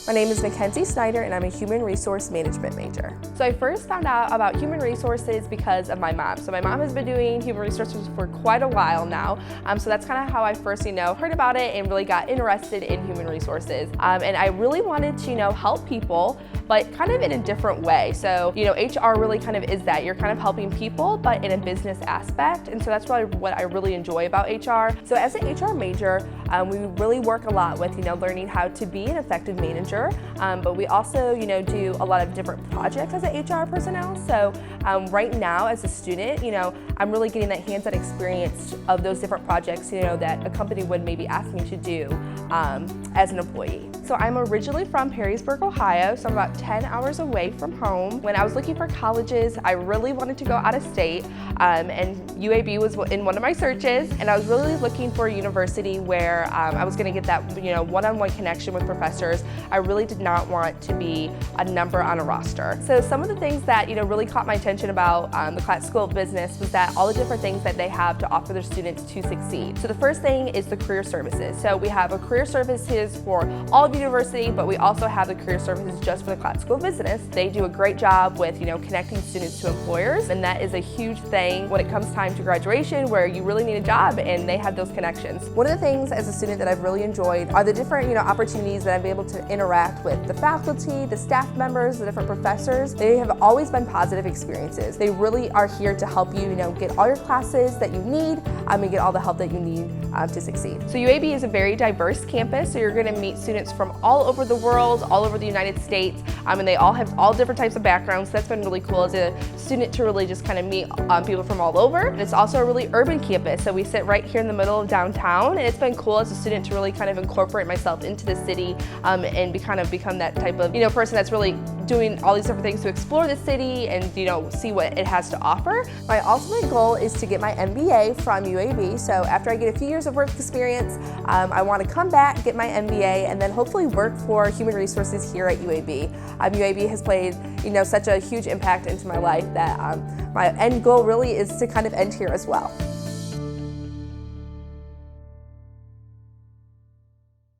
My name is Mackenzie Snyder and I'm a Human Resource Management major. So I first found out about human resources because of my mom. So my mom has been doing human resources for quite a while now. So that's kind of how I first, heard about it and really got interested in human resources. And I really wanted to, help people, but kind of in a different way. So, HR really kind of is that. You're kind of helping people, but in a business aspect. And so that's really what I really enjoy about HR. So as an HR major, we really work a lot with, learning how to be an effective manager. But we also, do a lot of different projects as an HR personnel. So right now as a student, I'm really getting that hands-on experience of those different projects, that a company would maybe ask me to do as an employee. So I'm originally from Perrysburg, Ohio, so I'm about 10 hours away from home. When I was looking for colleges, I really wanted to go out of state, and UAB was in one of my searches, and I was really looking for a university where I was going to get that one-on-one connection with professors. I really did not want to be a number on a roster. So some of the things that really caught my attention about the Collat School of Business was that all the different things that they have to offer their students to succeed. So the first thing is the career services. So we have a career services for all of the university, but we also have the career services just for the Collat School of Business. They do a great job with connecting students to employers, and that is a huge thing when it comes time to graduation, where you really need a job, and they have those connections. One of the things as a student that I've really enjoyed are the different opportunities that I've been able to interact with the faculty, the staff members, the different professors. They have always been positive experiences. They really are here to help you, get all your classes that you need and get all the help that you need to succeed. So UAB is a very diverse campus, so you're going to meet students from all over the world, all over the United States, and they all have all different types of backgrounds. So that's been really cool as a student to really just kind of meet people from all over. And it's also a really urban campus, so we sit right here in the middle of downtown, and it's been cool as a student to really kind of incorporate myself into the city and become that type of person that's really doing all these different things to explore the city and see what it has to offer. My ultimate goal is to get my MBA from UAB. So after I get a few years of work experience, I want to come back, get my MBA, and then hopefully work for human resources here at UAB. UAB has played such a huge impact into my life that my end goal really is to kind of end here as well.